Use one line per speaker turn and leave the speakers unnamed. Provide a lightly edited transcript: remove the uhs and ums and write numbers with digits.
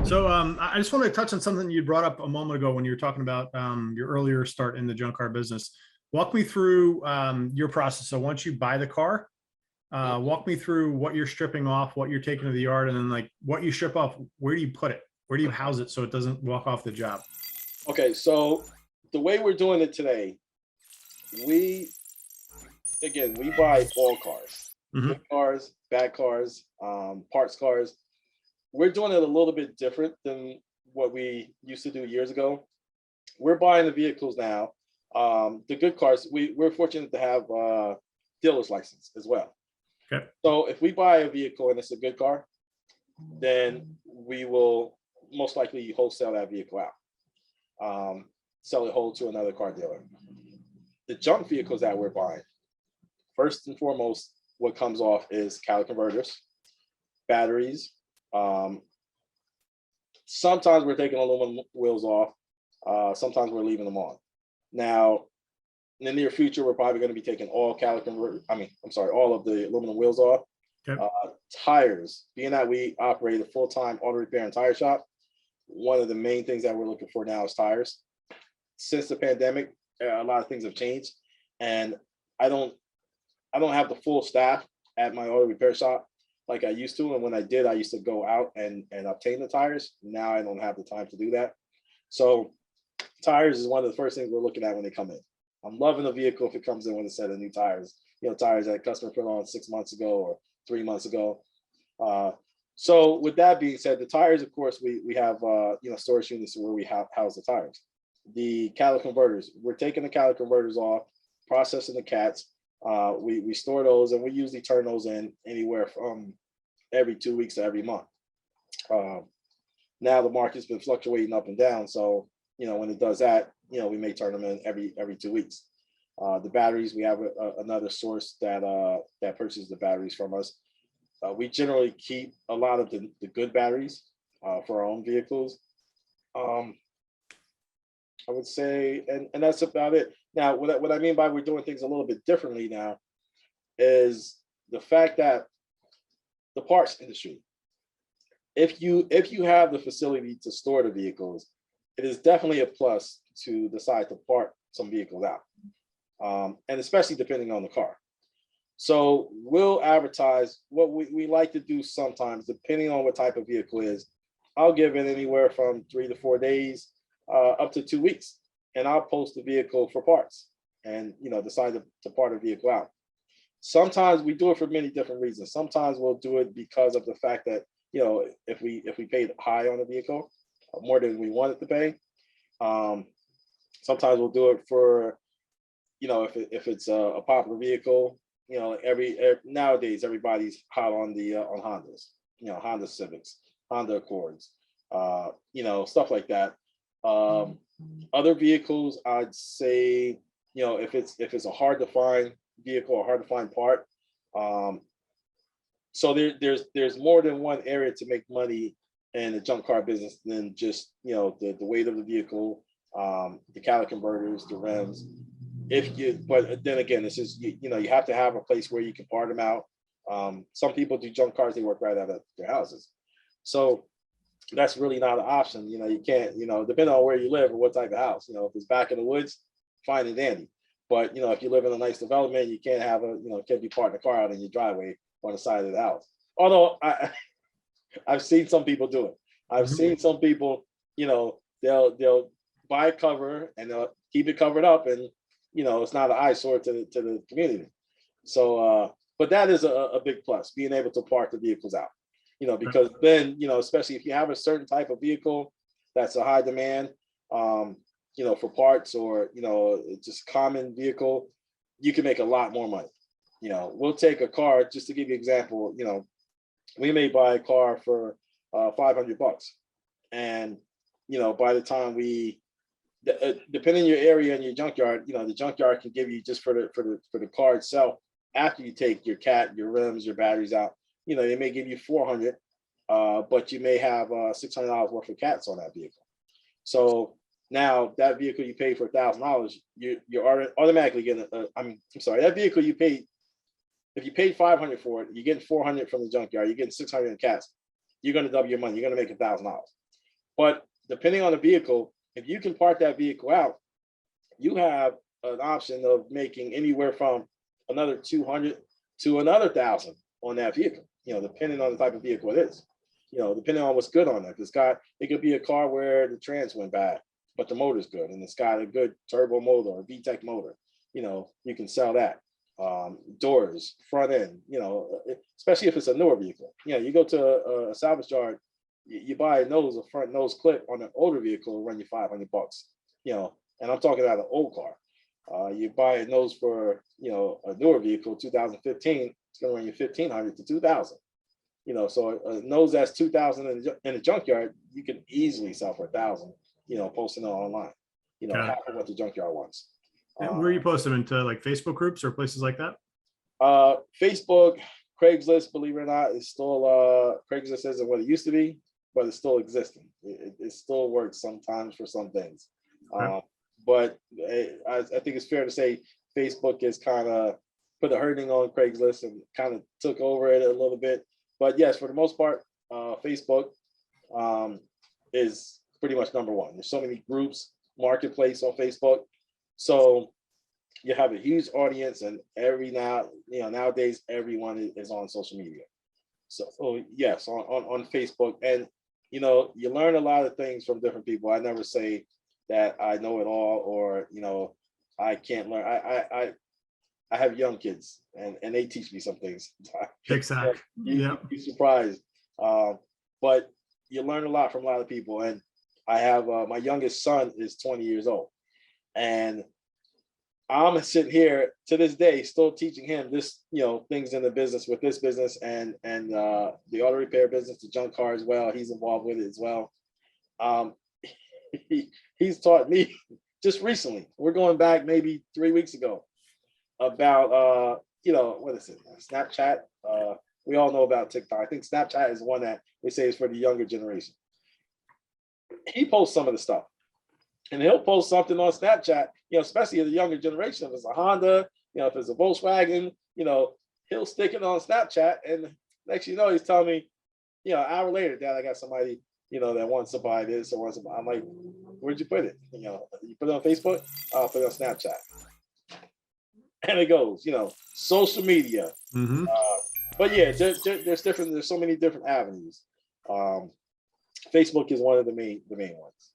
So I just want to touch on something you brought up a moment ago when you were talking about your earlier start in the junk car business. Walk me through your process. So once you buy the car, walk me through what you're stripping off, what you're taking to the yard, and then like what you strip off, where do you put it? Where do you house it so it doesn't walk off the job?
Okay, so the way we're doing it today, we we buy all cars, good
Hmm.
cars, bad cars, parts cars. We're doing it a little bit different than what we used to do years ago. We're buying the vehicles now. The good cars, we're fortunate to have dealer's license as well.
Okay.
So if we buy a vehicle and it's a good car, then we will most likely wholesale that vehicle out, sell it whole to another car dealer. The junk vehicles that we're buying, first and foremost, what comes off is catalytic converters, batteries. Um, Sometimes we're taking aluminum wheels off. Sometimes we're leaving them on. Now, in the near future, we're probably going to be taking all catalytic converter. I'm sorry, all of the aluminum wheels off.
Okay.
Tires, being that we operate a full-time auto repair and tire shop, one of the main things that we're looking for now is tires. Since the pandemic, a lot of things have changed, and I don't I don't have the full staff at my auto repair shop like I used to. And when I did, I used to go out and obtain the tires. Now I don't have the time to do that. So tires is one of the first things we're looking at when they come in. I'm loving the vehicle if it comes in with a set of new tires, tires that customer put on 6 months ago or 3 months ago. Uh, so with that being said, the tires, of course, we have storage units where we house the tires. The catalytic converters, we're taking the catalytic converters off, processing the cats. We store those, and we usually turn those in anywhere from every 2 weeks to every month. Uh, Now the market's been fluctuating up and down, so when it does that, we may turn them in every 2 weeks. The batteries, we have another source that purchases the batteries from us. We generally keep a lot of the good batteries for our own vehicles. Um, I would say, and that's about it. Now, what I mean by we're doing things a little bit differently now is the fact that the parts industry, if you have the facility to store the vehicles, it is definitely a plus to decide to part some vehicles out, and especially depending on the car. So we'll advertise what we like to do sometimes, depending on what type of vehicle it is. I'll give it anywhere from 3 to 4 days, up to 2 weeks, and I'll post the vehicle for parts and decide to part a vehicle out. Sometimes we do it for many different reasons. Sometimes we'll do it because of the fact that if we paid high on a vehicle, more than we wanted to pay. Um, Sometimes we'll do it for if it's a popular vehicle. Every nowadays everybody's hot on the on Hondas. Honda Civics, Honda Accords, stuff like that. Um, Other vehicles, I'd say, if it's a hard to find vehicle or hard to find part. Um, so there's more than one area to make money in the junk car business than just the weight of the vehicle, the catalytic converters, the rims. But then again, this is you have to have a place where you can part them out. Some people do junk cars; they work right out of their houses, so that's really not an option. You can't, depending on where you live or what type of house. If it's back in the woods, fine and dandy. But if you live in a nice development, you can't have can't be parking a car out in your driveway on the side of the house. Although I've seen some people do it. I've
Mhm.
seen some people, they'll buy a cover and they'll keep it covered up, and it's not an eyesore to the community. So, but that is a big plus, being able to park the vehicles out. Because then especially if you have a certain type of vehicle that's a high demand, for parts, or just common vehicle, you can make a lot more money. We'll take a car, just to give you an example. We may buy a car for $500, and by the time depending on your area and your junkyard, the junkyard can give you, just for the car itself, after you take your cat, your rims, your batteries out, they may give you 400, but you may have $600 worth of cats on that vehicle. So now that vehicle you paid for $1,000, you're automatically getting. I'm sorry, that vehicle you paid. If you paid 500 for it, you're getting 400 from the junkyard. You're getting 600 in cats. You're going to double your money. You're going to make $1,000. But depending on the vehicle, if you can park that vehicle out, you have an option of making anywhere from another 200 to another 1,000 on that vehicle, depending on the type of vehicle it is, depending on what's good on it. It could be a car where the trans went bad, but the motor's good and it's got a good turbo motor or VTEC motor, you can sell that. Doors, front end, especially if it's a newer vehicle. You go to a salvage yard, you buy a front nose clip on an older vehicle, it'll run you $500, and I'm talking about an old car. You buy a nose for, a newer vehicle, 2015, it's gonna run you 1,500 to 2,000. So a nose that's 2,000 in a junkyard, you can easily sell for 1,000, posting it online, half of what the junkyard wants.
Where you post them into like Facebook groups or places like that?
Facebook, Craigslist, believe it or not, is still Craigslist isn't what it used to be, but it's still existing. It still works sometimes for some things.
Okay.
But I think it's fair to say Facebook is kind of put a hurting on Craigslist and kind of took over it a little bit. But yes, for the most part, Facebook is pretty much number one. There's so many groups, marketplace on Facebook. So you have a huge audience, and nowadays everyone is on social media. So yes, on Facebook, and you learn a lot of things from different people. I never say that I know it all, or I can't learn. I have young kids, and they teach me some things.
Exactly.
You'd be surprised, but you learn a lot from a lot of people. And I have my youngest son is 20 years old. And I'm sitting here to this day, still teaching him this, things in the business with this business and the auto repair business, the junk car as well. He's involved with it as well. He's taught me just recently. We're going back maybe 3 weeks ago about, what is it? Snapchat. We all know about TikTok. I think Snapchat is the one that they say is for the younger generation. He posts some of the stuff. And he'll post something on Snapchat, especially the younger generation. If it's a Honda, if it's a Volkswagen, he'll stick it on Snapchat. And next you know, he's telling me, an hour later, Dad, I got somebody, that wants to buy this or wants to buy. I'm like, where'd you put it? You put it on Facebook? I'll put it on Snapchat. And it goes, social media.
Mm-hmm.
But yeah, there's so many different avenues. Facebook is one of the main ones.